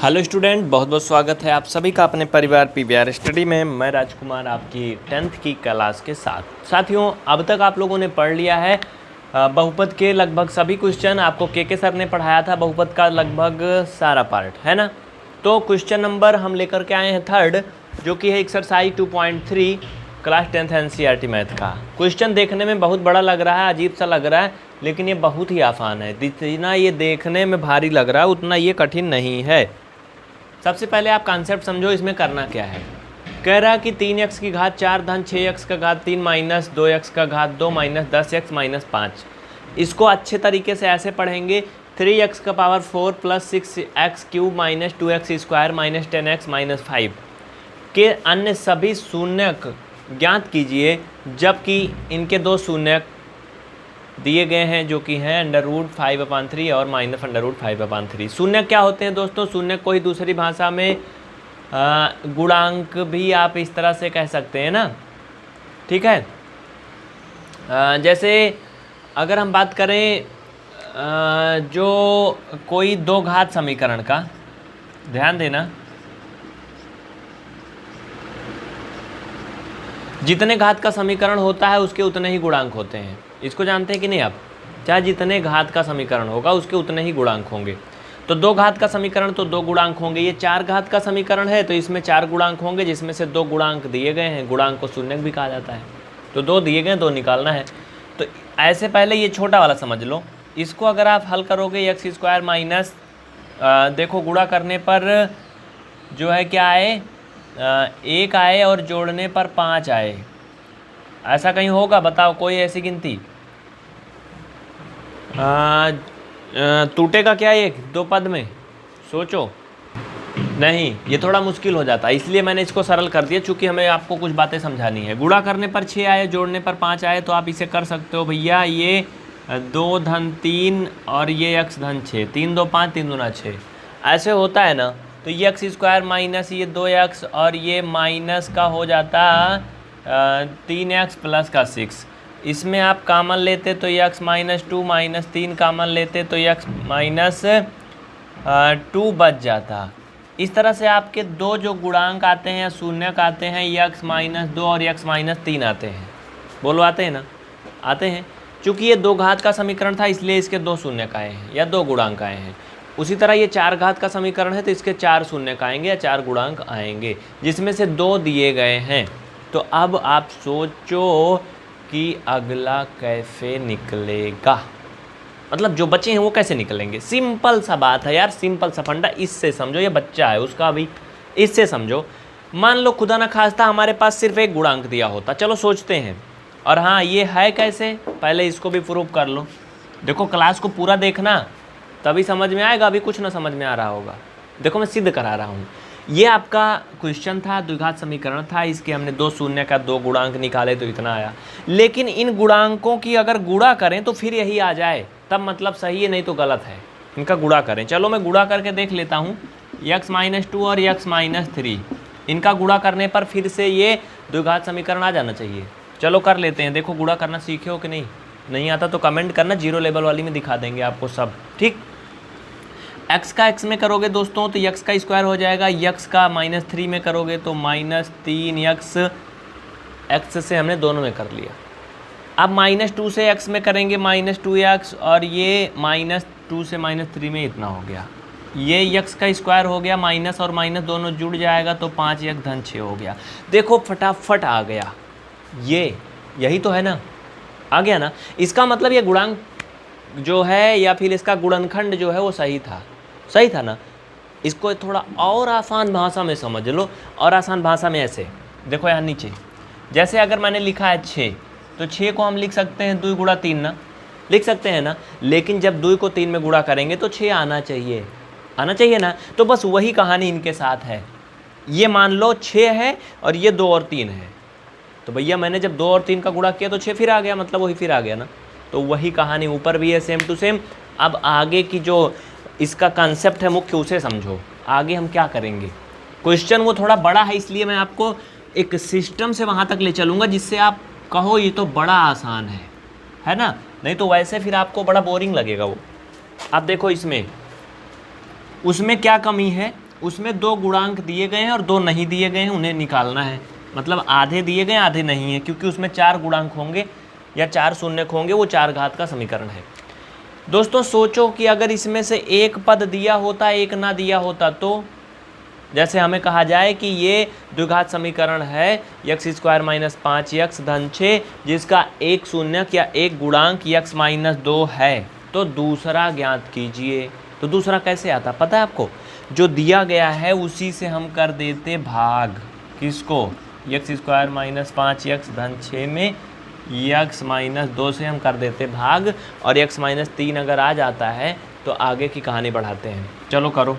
Hello student, बहुत बहुत स्वागत है आप सभी का अपने परिवार पीवीआर स्टडी में। मैं राजकुमार आपकी 10th की क्लास के साथ। साथियों, अब तक आप लोगों ने पढ़ लिया है बहुपद के लगभग सभी क्वेश्चन। आपको के सर ने पढ़ाया था बहुपद का लगभग सारा पार्ट, है ना। तो क्वेश्चन नंबर हम लेकर के आए हैं 3rd, जो कि है exercise 2.3 class 10th NCERT math का। क्वेश्चन देखने में बहुत बड़ा लग रहा है, अजीब सा लग रहा है, लेकिन ये बहुत ही आसान है। जितना ये देखने में भारी लग रहा है उतना ये कठिन नहीं है। सबसे पहले आप कॉन्सेप्ट समझो, इसमें करना क्या है। कह रहा कि 3x की घात 4 धन 6x का घात 3 माइनस 2x का घात 2 माइनस 10x माइनस 5। इसको अच्छे तरीके से ऐसे पढ़ेंगे, 3x का power 4 plus 6x cube minus 2x square minus 10x minus 5 के अन्य सभी शून्यक ज्ञात कीजिए, जबकि इनके दो शून्यक दिए गए हैं, जो कि हैं √5/3 और माइनस √5/3। शून्य क्या होते हैं दोस्तों? शून्य को ही दूसरी भाषा में गुणांक भी आप इस तरह से कह सकते हैं ना, ठीक है। जैसे अगर हम बात करें जो कोई दो घात समीकरण का, ध्यान देना, जितने घात का समीकरण होता है उसके उतने ही गुणांक होते हैं। इसको जानते हैं कि नहीं आप? चाहे जितने घात का समीकरण होगा उसके उतने ही गुणांक होंगे। तो दो घात का समीकरण तो दो गुणांक होंगे। ये 4 घात का समीकरण है तो इसमें 4 गुणांक होंगे, जिसमें से 2 गुणांक दिए गए हैं। गुणांक को शून्यक भी कहा जाता है। तो 2 दिए गए, 2 निकालना है। तो ऐसे पहले ये छोटा वाला समझ लो। इसको अगर आप हल करोगे x स्क्वायर माइनस, देखो गुणा करने पर जो है क्या आए, 1 आए और जोड़ने पर 5 आए। ऐसा कहीं होगा? बताओ कोई ऐसी गिनती। टूटेगा क्या एक दो पद में? सोचो। नहीं, ये थोड़ा मुश्किल हो जाता है, इसलिए मैंने इसको सरल कर दिया, चूँकि हमें आपको कुछ बातें समझानी है। गुणा करने पर 6 आए, जोड़ने पर 5 आए, तो आप इसे कर सकते हो भैया, ये 2 धन 3 और ये x धन 6, 3 2 5 3 दूना 6, ऐसे होता है ना। तो ये x स्क्वायर माइनस ये 2x और ये माइनस का हो जाता 3x प्लस का 6। इसमें आप कामन लेते तो ये x माइनस 2 माइनस 3 कामन लेते तो ये x माइनस 2 बच जाता। इस तरह से आपके दो जो गुणांक आते हैं, शून्यक आते हैं, ये x माइनस 2 और ये x माइनस 3 आते हैं। बोलो आते हैं ना? आते हैं। चूँकि ये 2 घात का समीकरण था इसलिए इसके 2 शून्यक आए हैं या 2 गुणांक आए हैं। उसी तरह ये 4 घात का समीकरण है तो इसके 4 शून्यक आएंगे या 4 गुणांक आएंगे, जिसमें से 2 दिए गए हैं। तो अब आप सोचो कि अगला कैसे निकलेगा, मतलब जो बचे हैं वो कैसे निकलेंगे। सिंपल सा बात है यार, सिंपल सा फंडा। इससे समझो, ये बच्चा है उसका भी इससे समझो। मान लो खुदा ना खास्ता हमारे पास सिर्फ एक गुणांक दिया होता, चलो सोचते हैं। और हाँ, ये है कैसे, पहले इसको भी प्रूव कर लो। देखो क्लास को पूरा देखना, तभी समझ में आएगा, अभी कुछ ना समझ में आ रहा होगा। देखो मैं सिद्ध करा रहा हूँ। ये आपका क्वेश्चन था, द्विघात समीकरण था, इसके हमने 2 शून्य का 2 गुणांक निकाले तो इतना आया। लेकिन इन गुणांकों की अगर गुणा करें तो फिर यही आ जाए, तब मतलब सही है, नहीं तो गलत है। इनका गुणा करें, चलो मैं गुणा करके देख लेता हूँ। x माइनस 2 और x माइनस 3, इनका गुणा करने पर फिर से ये द्विघात समीकरण आ जाना चाहिए। चलो कर लेते हैं। देखो गुणा करना सीखे हो कि नहीं? नहीं आता तो कमेंट करना, 0 लेवल वाली में दिखा देंगे आपको सब, ठीक। x का x में करोगे दोस्तों तो x का स्क्वायर हो जाएगा। x का -3 में करोगे तो -3x, x से हमने दोनों में कर लिया। अब -2 से x में करेंगे -2x, और ये -2 से -3 में इतना हो गया। ये x का स्क्वायर हो गया, माइनस और माइनस दोनों जुड़ जाएगा तो 5x धन 6 हो गया। देखो फटाफट आ गया, ये यही तो है ना, आ गया ना। इसका मतलब ये गुणांक जो है या फिर इसका गुणनखंड जो है वो सही था, सही था ना। इसको थोड़ा और आसान भाषा में समझ लो, और आसान भाषा में ऐसे देखो, यहाँ नीचे जैसे अगर मैंने लिखा है 6, तो 6 को हम लिख सकते हैं 2 गुणा 3 ना, लिख सकते हैं ना। लेकिन जब 2 को 3 में गुणा करेंगे तो 6 आना चाहिए, आना चाहिए ना। तो बस वही कहानी इनके साथ है। ये मान लो 6 है और ये 2 और 3 है, तो भैया मैंने जब 2 और 3 का गुणा किया तो 6 फिर आ गया, मतलब वही फिर आ गया ना। तो वही कहानी ऊपर भी है, सेम टू सेम। अब आगे की जो इसका कॉन्सेप्ट है मुख्य, उसे समझो। आगे हम क्या करेंगे, क्वेश्चन वो थोड़ा बड़ा है, इसलिए मैं आपको एक सिस्टम से वहाँ तक ले चलूँगा जिससे आप कहो ये तो बड़ा आसान है ना। नहीं तो वैसे फिर आपको बड़ा बोरिंग लगेगा वो। आप देखो इसमें, उसमें क्या कमी है, उसमें 2 गुणांक दिए गए हैं और 2 नहीं दिए गए हैं, उन्हें निकालना है। मतलब आधे दिए गए आधे नहीं है, क्योंकि उसमें 4 गुणांक होंगे या 4 शून्यक होंगे, वो 4 घात का समीकरण है। दोस्तों सोचो कि अगर इसमें से एक पद दिया होता एक ना दिया होता, तो जैसे हमें कहा जाए कि ये द्विघात समीकरण है x² - 5x धन 6 जिसका एक शून्यक या एक गुणांक x - 2 है, तो दूसरा ज्ञात कीजिए। तो दूसरा कैसे आता पता है आपको? जो दिया गया है उसी से हम कर देते भाग। किसको? x² - 5x धन 6 में x - 2 से हम कर देते भाग, और x - 3 अगर आ जाता है तो आगे की कहानी बढ़ाते हैं। चलो करो।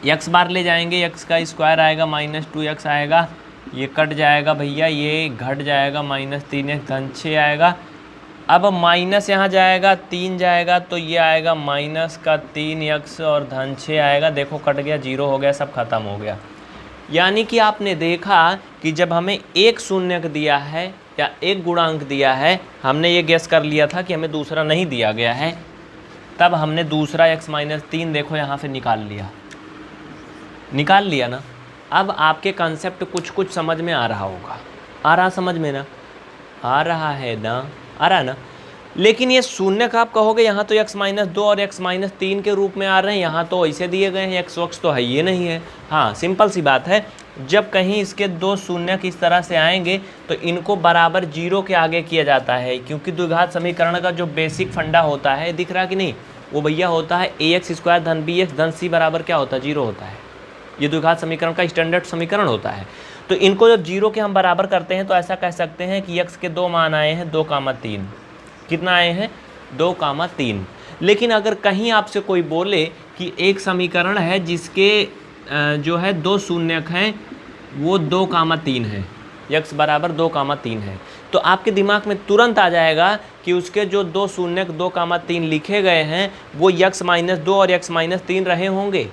x बार ले जाएंगे, x का स्क्वायर आएगा -2x आएगा, ये कट जाएगा भैया, ये घट जाएगा -3x धन 6 आएगा। अब माइनस यहाँ जाएगा, 3 जाएगा, तो ये आएगा -3x और धन 6 आएगा। देखो कट गया, 0 हो गया, सब खत्म हो गया। यानी कि आपने देखा कि जब हमें एक शून्यक दिया है या एक गुणांक दिया है, हमने ये गेस कर लिया था कि हमें दूसरा नहीं दिया गया है, तब हमने दूसरा x - 3 देखो यहाँ से निकाल लिया ना। अब आपके कंसेप्ट कुछ समझ में आ रहा होगा, आ रहा समझ में ना? आ रहा है ना? आ रहा है ना? लेकिन ये शून्यक आप कहोगे यहाँ तो x - 2 और x - 3 के रूप में आ रहे हैं, यहाँ तो ऐसे दिए गए हैं, x तो है ये नहीं है। हाँ सिंपल सी बात है, जब कहीं इसके 2 शून्यक इस तरह से आएंगे तो इनको बराबर 0 के आगे किया जाता है, क्योंकि द्विघात समीकरण का जो बेसिक फंडा होता है, दिख रहा कि नहीं, वो भैया होता है ax² धन bx धन c बराबर क्या होता है? 0 होता है। ये द्विघात समीकरण का स्टैंडर्ड समीकरण होता है। तो इनको जब 0 के हम बराबर करते हैं तो ऐसा कह सकते हैं कि x के 2 मान आए हैं 2,3। कितना आए हैं? 2,3। लेकिन अगर कहीं आपसे कोई बोले कि एक समीकरण है जिसके जो है 2 शून्यक हैं, वो 2,3 है, x बराबर 2,3 है, तो आपके दिमाग में तुरंत आ जाएगा कि उसके जो 2 शून्यक 2,3 लिखे गए हैं वो x - 2 और x - 3 रहे होंगे,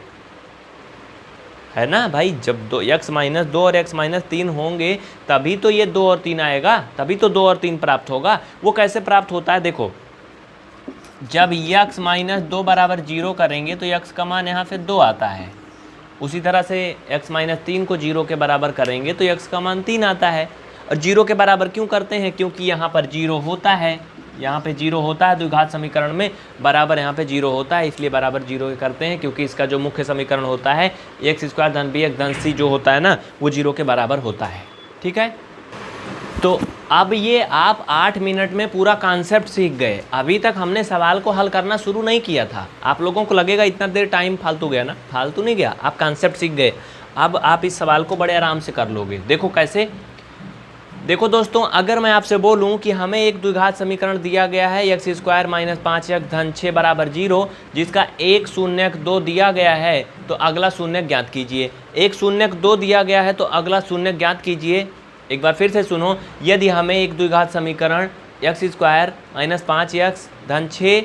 है ना भाई? जब x - 2 और x - 3 होंगे तभी तो ये 2 और 3 आएगा, तभी तो 2 और 3 प्राप्त होगा। वो कैसे प्राप्त होता है? देखो, जब x - 2 बराबर 0 करेंगे तो x का मान यहाँ पे 2 आता है। उसी तरह से x - 3 को 0 के बराबर करेंगे तो x का मान 3 आता है। और 0 के बराबर क्यों करते हैं? क्योंकि यहाँ पर 0 होता है, यहाँ पे 0 होता है, द्विघात समीकरण में बराबर यहाँ पे 0 होता है, इसलिए बराबर 0 करते हैं, क्योंकि इसका जो मुख्य समीकरण होता है x² धन bx धन c जो होता है ना, वो 0 के बराबर होता है। ठीक है, तो अब ये आप 8 मिनट में पूरा कॉन्सेप्ट सीख गए। अभी तक हमने सवाल को हल करना शुरू नहीं किया था। आप लोगों को लगेगा इतना देर टाइम फालतू गया ना, फालतू नहीं गया, आप कॉन्सेप्ट सीख गए। अब आप इस सवाल को बड़े आराम से कर लोगे। देखो कैसे? देखो दोस्तों, अगर मैं आपसे बोलूं कि हमें एक द्विघात समीकरण दिया गया है x² - 5x धन 6 बराबर 0 जिसका एक शून्यक 2 दिया गया है, तो अगला शून्यक ज्ञात कीजिए। एक शून्यक 2 दिया गया है तो अगला शून्यक ज्ञात कीजिए। एक बार फिर से सुनो, यदि हमें एक द्विघात समीकरण x² - 5x धन 6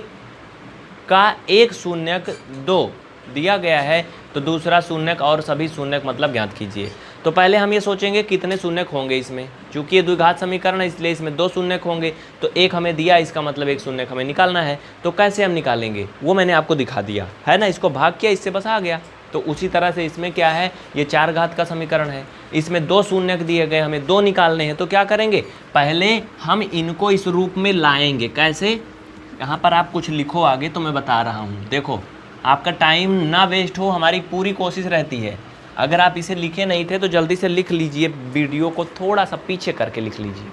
का एक शून्यक 2 दिया गया है तो दूसरा शून्यक और सभी शून्यक मतलब ज्ञात कीजिए। तो पहले हम ये सोचेंगे कितने शून्यक होंगे इसमें, क्योंकि ये द्विघात समीकरण है इसलिए इसमें 2 शून्यक होंगे, तो एक हमें दिया, इसका मतलब एक शून्यक हमें निकालना है। तो कैसे हम निकालेंगे वो मैंने आपको दिखा दिया है ना, इसको भाग किया, इससे बस आ गया। तो उसी तरह से इसमें क्या है, ये 4 घात का समीकरण है, इसमें 2 शून्यक दिए गए, हमें 2 निकालने हैं। तो क्या करेंगे, पहले हम इनको इस रूप में लाएंगे। कैसे? यहाँ पर आप कुछ लिखो आगे, तो मैं बता रहा हूँ। देखो, आपका टाइम ना वेस्ट हो, हमारी पूरी कोशिश रहती है। अगर आप इसे लिखे नहीं थे तो जल्दी से लिख लीजिए, वीडियो को थोड़ा सा पीछे करके लिख लीजिए।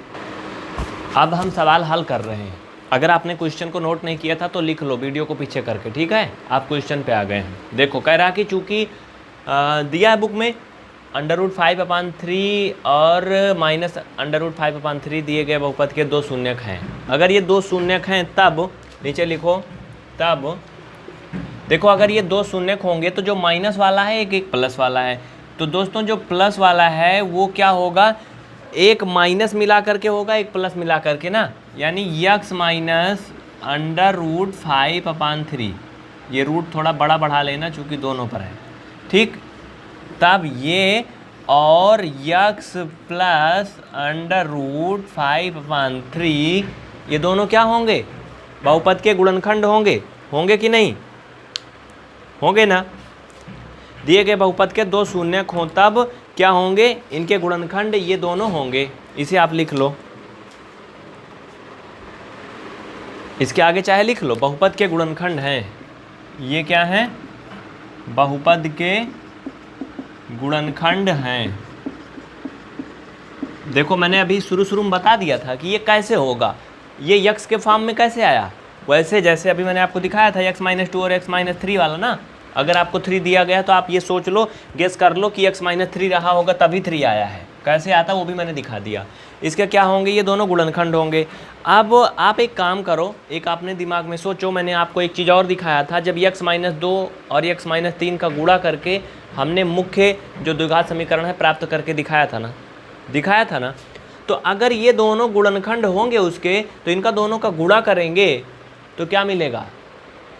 अब हम सवाल हल कर रहे हैं। अगर आपने क्वेश्चन को नोट नहीं किया था तो लिख लो वीडियो को पीछे करके, ठीक है? आप क्वेश्चन पे आ गए हैं। देखो, कह रहा कि चूँकि दिया है बुक में √5/3 और -√5/3 दिए गए बहुपद के 2 शून्यक हैं। अगर ये 2 शून्यक हैं तब, नीचे लिखो, तब देखो अगर ये 2 शून्यक होंगे तो जो माइनस वाला है एक प्लस वाला है। तो दोस्तों जो प्लस वाला है वो क्या होगा, एक माइनस मिला करके होगा, एक प्लस मिला करके ना, यानी x - √5/3। ये रूट थोड़ा बड़ा बढ़ा लेना चूँकि दोनों पर है, ठीक? तब ये और x + √5/3 ये दोनों क्या होंगे, बहुपद के गुणनखंड होंगे। होंगे कि नहीं? होंगे ना? दिए गए बहुपद के दो शून्यक हों तब क्या होंगे, इनके गुणनखंड ये दोनों होंगे। इसे आप लिख लो, इसके आगे चाहे लिख लो, बहुपद के गुणनखंड हैं ये, क्या है, बहुपद के गुणनखंड हैं। देखो मैंने अभी शुरू में बता दिया था कि ये कैसे होगा, ये यक्स के फॉर्म में कैसे आया, वैसे जैसे अभी मैंने आपको दिखाया था x-2 और x-3 वाला ना। अगर आपको 3 दिया गया तो आप ये सोच लो, गेस कर लो कि x-3 रहा होगा तभी 3 आया है। कैसे आता वो भी मैंने दिखा दिया। इसके क्या होंगे, ये दोनों गुणनखंड होंगे। अब आप एक काम करो, एक आपने दिमाग में सोचो, मैंने आपको एक चीज़ और दिखाया था, जब x-2 और x-3 का गुणा करके हमने मुख्य जो द्विघात समीकरण है प्राप्त करके दिखाया था ना। तो अगर ये दोनों गुणनखंड होंगे उसके, तो इनका दोनों का गुणा करेंगे तो क्या मिलेगा,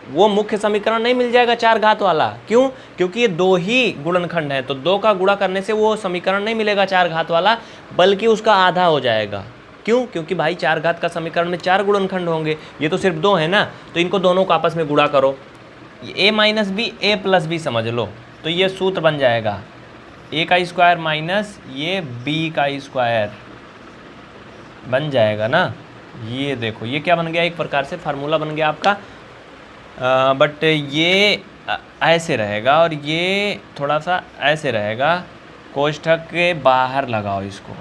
वो मुख्य समीकरण नहीं मिल जाएगा 4 घात वाला। क्यों, क्योंकि ये 2 ही गुणनखंड है, तो 2 का गुणा करने से वो समीकरण नहीं मिलेगा 4 घात वाला, बल्कि उसका आधा हो जाएगा। क्यों, क्योंकि भाई 4 घात का समीकरण में 4 गुणनखंड होंगे, ये तो सिर्फ 2 है ना, तो इनको दोनों को आपस में गुणा करो, a minus b a plus b समझ लो, तो ये सूत्र बन जाएगा a का स्क्वायर माइनस ये b का स्क्वायर बन जाएगा ना। ये देखो ये क्या बन गया, एक प्रकार से फार्मूला बन गया आपका, बट ये ऐसे रहेगा और ये थोड़ा सा ऐसे रहेगा, कोष्ठक के बाहर लगाओ इसको,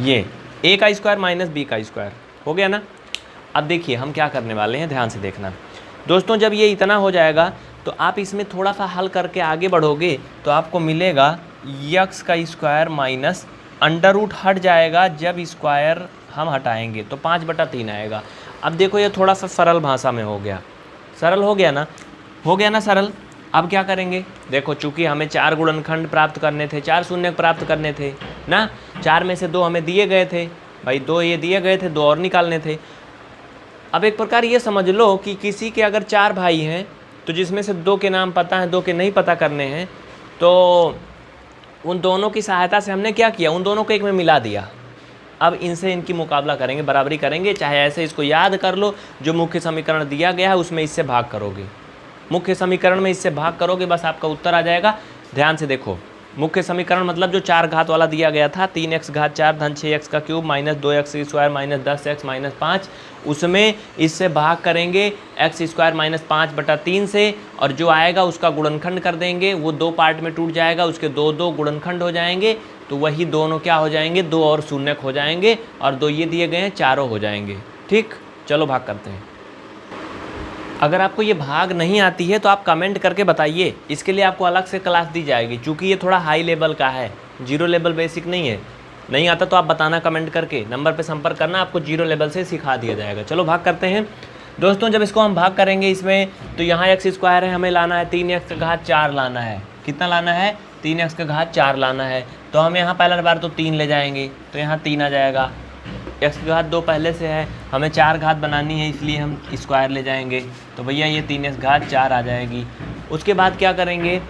ये a का स्क्वायर माइनस b का स्क्वायर हो गया ना। अब देखिए हम क्या करने वाले हैं, ध्यान से देखना दोस्तों। जब ये इतना हो जाएगा तो आप इसमें थोड़ा सा हल करके आगे बढ़ोगे तो आपको मिलेगा यक्स का स्क्वायर माइनस अंडर रूट हट जाएगा, जब स्क्वायर हम हटाएंगे तो 5/3 आएगा। अब देखो ये थोड़ा सा सरल भाषा में हो गया, सरल हो गया ना सरल। अब क्या करेंगे, देखो चूंकि हमें 4 गुणनखंड प्राप्त करने थे, 4 शून्य प्राप्त करने थे ना, 4 में से 2 हमें दिए गए थे भाई, 2 ये दिए गए थे, 2 और निकालने थे। अब एक प्रकार ये समझ लो कि किसी के अगर 4 भाई हैं तो जिसमें से 2 के नाम पता हैं, 2 के नहीं पता करने हैं, तो उन दोनों की सहायता से हमने क्या किया, उन दोनों को एक में मिला दिया। अब इनसे इनकी मुकाबला करेंगे, बराबरी करेंगे, चाहे ऐसे इसको याद कर लो, जो मुख्य समीकरण दिया गया है उसमें इससे भाग करोगे, मुख्य समीकरण में इससे भाग करोगे, बस आपका उत्तर आ जाएगा। ध्यान से देखो, मुख्य समीकरण मतलब जो 4 घात वाला दिया गया था, 3x घात 4 धन 6x का cube minus 2x square minus 10x minus 5, उसमें इससे भाग करेंगे x स्क्वायर माइनस 5/3 से, और जो आएगा उसका गुणनखंड कर देंगे, वो 2 पार्ट में टूट जाएगा, उसके 2 गुणनखंड हो जाएंगे, तो वही दोनों क्या हो जाएंगे, 2 और शून्यक हो जाएंगे, और 2 ये दिए गए हैं, 4 हो जाएंगे। ठीक, चलो भाग करते हैं। अगर आपको ये भाग नहीं आती है तो आप कमेंट करके बताइए, इसके लिए आपको अलग से क्लास दी जाएगी, क्योंकि ये थोड़ा हाई लेवल का है, 0 लेवल बेसिक नहीं है। नहीं आता तो आप बताना कमेंट करके, नंबर पे संपर्क करना, आपको 0 लेवल से सिखा दिया जाएगा। चलो भाग करते हैं दोस्तों। जब इसको हम भाग करेंगे इसमें, तो यहाँ x स्क्वायर है, हमें लाना है 3x का घात 4 लाना है। कितना लाना है, 3x का घात 4 लाना है, तो हम यहाँ पहला बार तो 3 ले जाएंगे, तो यहाँ 3 आ जाएगा। x की घात 2 पहले से है, हमें 4 घात बनानी है, इसलिए हम स्क्वायर ले जाएंगे, तो भैया ये 3x घात 4 आ जाएगी। उसके बाद क्या करेंगे,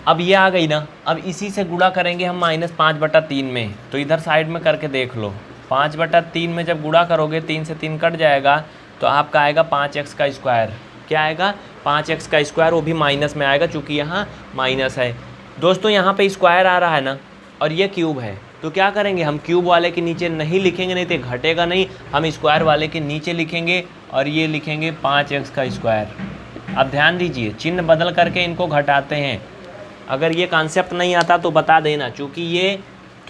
अब ये आ गई ना, अब इसी से गुणा करेंगे हम -5/3 में, तो इधर साइड में करके देख लो, 5/3 में जब गुणा करोगे 3 से 3 कट जाएगा, तो आपका आएगा 5x का स्क्वायर। क्या आएगा, 5x का स्क्वायर, वो भी माइनस में आएगा चूँकि यहाँ माइनस है। दोस्तों यहाँ पे स्क्वायर आ रहा है ना, और ये क्यूब है, तो क्या करेंगे, हम क्यूब वाले के नीचे नहीं लिखेंगे, नहीं तो घटेगा नहीं, हम स्क्वायर वाले के नीचे लिखेंगे, और ये लिखेंगे 5x का स्क्वायर। अब ध्यान दीजिए, चिन्ह बदल करके इनको घटाते हैं। अगर ये कॉन्सेप्ट नहीं आता तो बता देना, क्योंकि ये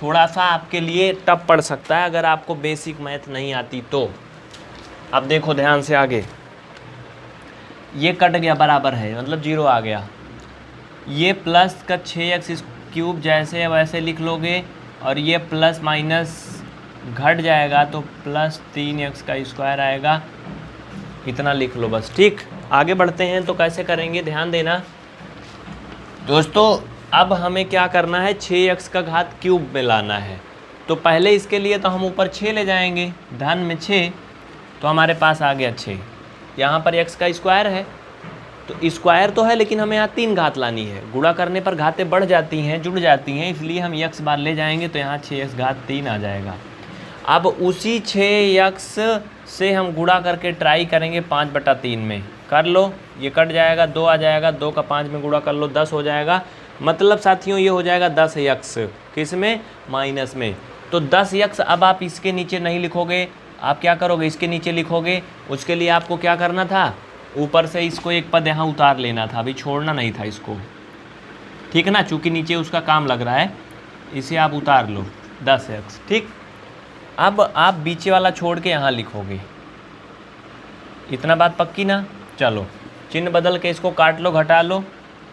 थोड़ा सा आपके लिए टफ पड़ सकता है अगर आपको बेसिक मैथ नहीं आती तो। अब देखो ध्यान से आगे, ये कट गया, बराबर है, मतलब 0 आ गया। ये प्लस का 6x क्यूब जैसे वैसे लिख लोगे, और ये प्लस माइनस घट जाएगा तो प्लस 3x का स्क्वायर आएगा, इतना लिख लो बस। ठीक, आगे बढ़ते हैं तो कैसे करेंगे, ध्यान देना दोस्तों। अब हमें क्या करना है, 6x का घात क्यूब में लाना है, तो पहले इसके लिए तो हम ऊपर 6 ले जाएंगे, धन में 6, तो हमारे पास आ गया 6। यहाँ पर x का स्क्वायर है, तो स्क्वायर तो है लेकिन हमें यहाँ 3 घात लानी है, गुणा करने पर घातें बढ़ जाती हैं, जुड़ जाती हैं, इसलिए हम x बार ले जाएंगे, तो यहाँ 6x घात 3 आ जाएगा। अब उसी 6x से हम गुणा करके ट्राई करेंगे 5/3 में। कर लो, ये कट जाएगा, 2 आ जाएगा, 2 का 5 में गुणा कर लो, 10 हो जाएगा। मतलब साथियों ये हो जाएगा 10x, किस में? माइनस में। तो 10x अब आप इसके नीचे नहीं लिखोगे, आप क्या करोगे? इसके नीचे लिखोगे। उसके लिए आपको क्या करना था? ऊपर से इसको एक पद यहाँ उतार लेना था, अभी छोड़ना नहीं था इसको, ठीक है ना? चूँकि नीचे उसका काम लग रहा है, इसे आप उतार लो 10x, ठीक। अब आप बीचे वाला छोड़ के यहाँ लिखोगे। इतना बात पक्की ना? चलो चिन्ह बदल के इसको काट लो, घटा लो,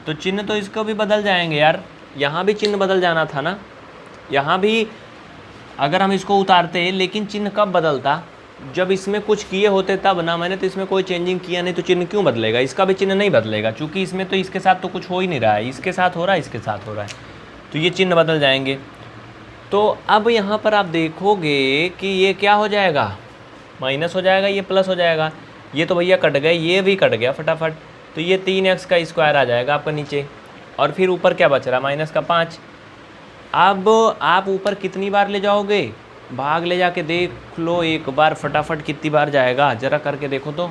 तो चिन्ह तो इसको भी बदल जाएंगे यार। यहाँ भी चिन्ह बदल जाना था ना, यहाँ भी अगर हम इसको उतारते, लेकिन चिन्ह कब बदलता? जब इसमें कुछ किए होते तब ना। मैंने तो इसमें कोई चेंजिंग किया नहीं, तो चिन्ह क्यों बदलेगा? इसका भी चिन्ह नहीं बदलेगा, क्योंकि इसमें तो इसके साथ तो कुछ हो ही नहीं रहा है, इसके साथ हो रहा है, इसके साथ हो रहा है, तो ये चिन्ह बदल जाएंगे। तो अब यहाँ पर आप देखोगे कि ये क्या हो जाएगा? माइनस हो जाएगा, ये प्लस हो जाएगा। ये तो भैया कट गए, ये भी कट गया फटाफट, तो ये 3x का स्क्वायर आ जाएगा आपका नीचे, और फिर ऊपर क्या बच रहा? माइनस का 5। अब आप ऊपर कितनी बार ले जाओगे? भाग ले जाके देख लो एक बार फटाफट, कितनी बार जाएगा ज़रा करके देखो तो।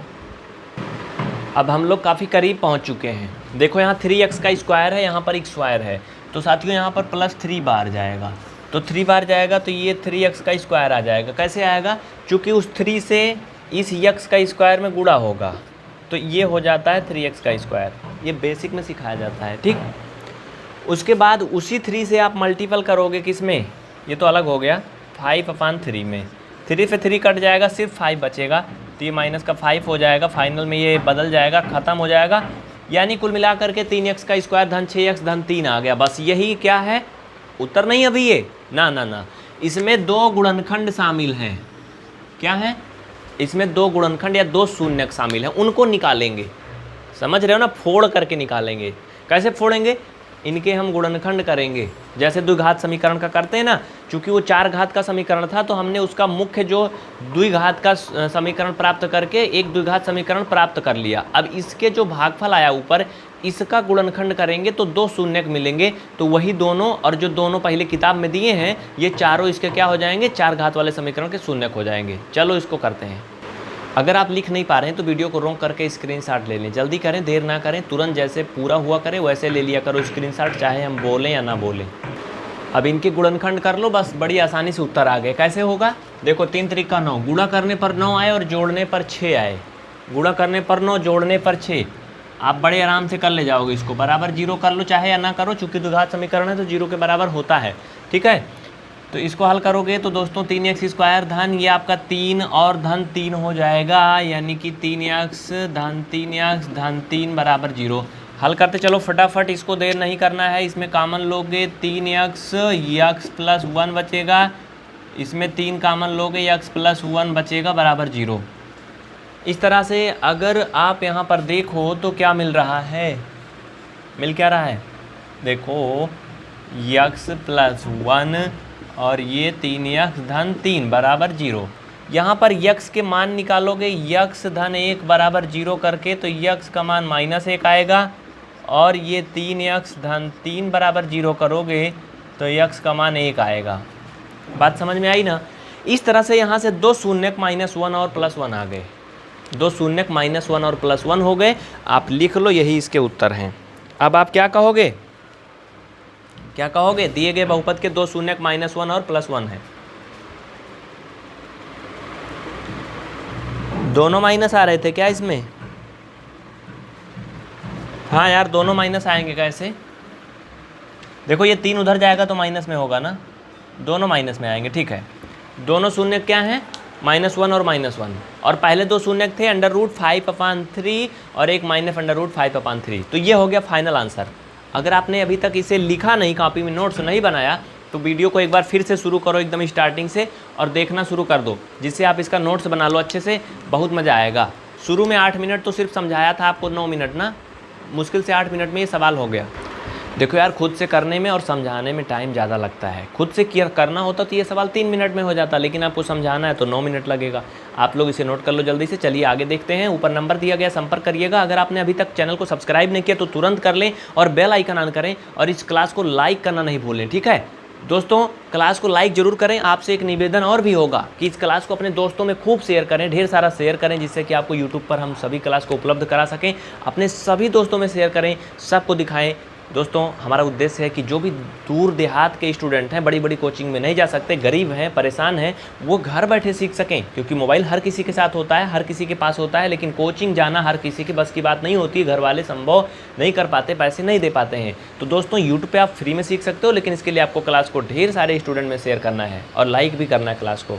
अब हम लोग काफ़ी करीब पहुंच चुके हैं। देखो यहाँ 3x का स्क्वायर है, यहाँ पर एक स्क्वायर है, तो साथियों यहाँ पर +3 बार जाएगा, तो 3 बार जाएगा, तो ये 3x का स्क्वायर आ जाएगा। कैसे आएगा? चूँकि उस 3 से इस x का स्क्वायर में गुणा होगा, तो ये हो जाता है 3x का स्क्वायर। ये बेसिक में सिखाया जाता है, ठीक। उसके बाद उसी 3 से आप मल्टीपल करोगे, किस में? ये तो अलग हो गया, 5/3 में। 3 से 3 कट जाएगा, सिर्फ 5 बचेगा, तो ये माइनस का 5 हो जाएगा। फाइनल में ये बदल जाएगा, ख़त्म हो जाएगा। यानी कुल मिला करके 3x का स्क्वायर धन 6x धन 3 आ गया। बस यही क्या है? उत्तर नहीं अभी ये, ना ना ना, इसमें 2 गुणनखंड शामिल हैं। क्या है? इसमें 2 गुणनखंड या 2 शून्यक शामिल हैं, उनको निकालेंगे। समझ रहे हो ना? फोड़ करके निकालेंगे। कैसे फोड़ेंगे? इनके हम गुणनखंड करेंगे, जैसे द्विघात समीकरण का करते हैं ना। चूँकि वो 4 घात का समीकरण था, तो हमने उसका मुख्य जो द्विघात का समीकरण प्राप्त करके एक द्विघात समीकरण प्राप्त कर लिया। अब इसके जो भागफल आया ऊपर, इसका गुणनखंड करेंगे तो 2 शून्यक मिलेंगे, तो वही दोनों, और जो दोनों पहले किताब में दिए हैं, ये चारों इसके क्या हो जाएंगे? 4 घात वाले समीकरण के शून्यक हो जाएंगे। चलो इसको करते हैं। अगर आप लिख नहीं पा रहे हैं तो वीडियो को रोक करके स्क्रीनशॉट ले लें। जल्दी करें, देर ना करें, तुरंत जैसे पूरा हुआ करें वैसे ले लिया करो स्क्रीनशॉट, चाहे हम बोलें या ना बोलें। अब इनके गुणनखंड कर लो, बस बड़ी आसानी से उत्तर आ गए। कैसे होगा? देखो 3 तरीका 9, गुणा करने पर 9 आए और जोड़ने पर 6 आए। गुणा करने पर 9, जोड़ने पर 6, आप बड़े आराम से कर ले जाओगे। इसको बराबर 0 कर लो, चाहे या ना करो, चूँकि द्विघात समीकरण है तो 0 के बराबर होता है, ठीक है। तो इसको हल करोगे तो दोस्तों 3x स्क्वायर धन ये आपका 3 और धन 3 हो जाएगा, यानी कि 3x धन 3 बराबर 0। हल करते चलो फटाफट, इसको देर नहीं करना है। इसमें कॉमन लोगे 3x, x प्लस 1 बचेगा, इसमें 3 कॉमन लोगे, x प्लस 1 बचेगा बराबर 0। इस तरह से अगर आप यहाँ पर देखो तो क्या मिल रहा है? मिल क्या रहा है? देखो x प्लस 1 और ये 3x धन 3 बराबर 0। यहाँ पर x के मान निकालोगे, x धन 1 बराबर 0 करके, तो x का मान -1 आएगा, और ये 3x धन 3 बराबर 0 करोगे तो x का मान 1 आएगा। बात समझ में आई ना? इस तरह से यहाँ से 2 शून्यक -1 और +1 आ गए, 2 शून्यक -1 और +1 हो गए। आप लिख लो, यही इसके उत्तर हैं। अब आप क्या कहोगे? क्या कहोगे? दिए गए बहुपद के 2 शून्यक -1 और +1 है। दोनों माइनस आ रहे थे क्या इसमें? हाँ यार, दोनों माइनस आएंगे। कैसे? देखो ये 3 उधर जाएगा तो माइनस में होगा ना, दोनों माइनस में आएंगे, ठीक है। दोनों शून्यक क्या हैं? -1 और -1, और पहले 2 शून्यक थे √5/3 और एक -√5/3। तो ये हो गया फाइनल आंसर। अगर आपने अभी तक इसे लिखा नहीं, कॉपी में नोट्स नहीं बनाया, तो वीडियो को एक बार फिर से शुरू करो एकदम स्टार्टिंग से और देखना शुरू कर दो, जिससे आप इसका नोट्स बना लो अच्छे से। बहुत मज़ा आएगा। शुरू में 8 मिनट तो सिर्फ समझाया था आपको, 9 मिनट ना, मुश्किल से 8 मिनट में ये सवाल हो गया। देखो यार, खुद से करने में और समझाने में टाइम ज़्यादा लगता है। खुद से करना होता तो ये सवाल 3 मिनट में हो जाता, लेकिन आपको समझाना है तो 9 मिनट लगेगा। आप लोग इसे नोट कर लो जल्दी से। चलिए आगे देखते हैं। ऊपर नंबर दिया गया, संपर्क करिएगा। अगर आपने अभी तक चैनल को सब्सक्राइब नहीं किया तो तुरंत कर लें और बेल आइकन ऑन करें, और इस क्लास को लाइक करना नहीं भूलें, ठीक है। दोस्तों क्लास को लाइक जरूर करें। आपसे एक निवेदन और भी होगा कि इस क्लास को अपने दोस्तों में खूब शेयर करें, ढेर सारा शेयर करें, जिससे कि आपको यूट्यूब पर हम सभी क्लास को उपलब्ध करा सकें। अपने सभी दोस्तों में शेयर करें, सबको दिखाएं। दोस्तों हमारा उद्देश्य है कि जो भी दूर देहात के स्टूडेंट हैं, बड़ी बड़ी कोचिंग में नहीं जा सकते, गरीब हैं, परेशान हैं, वो घर बैठे सीख सकें। क्योंकि मोबाइल हर किसी के साथ होता है, हर किसी के पास होता है, लेकिन कोचिंग जाना हर किसी के बस की बात नहीं होती। घर वाले संभव नहीं कर पाते, पैसे नहीं दे पाते हैं। तो दोस्तों यूट्यूब पर आप फ्री में सीख सकते हो, लेकिन इसके लिए आपको क्लास को ढेर सारे स्टूडेंट में शेयर करना है और लाइक भी करना है क्लास को।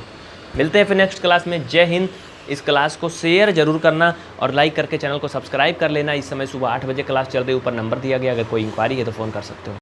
मिलते हैं फिर नेक्स्ट क्लास में। जय हिंद। इस क्लास को शेयर जरूर करना और लाइक करके चैनल को सब्सक्राइब कर लेना। इस समय सुबह 8 बजे क्लास चल रही है, ऊपर नंबर दिया गया, अगर कोई इंक्वायरी है तो फ़ोन कर सकते हो।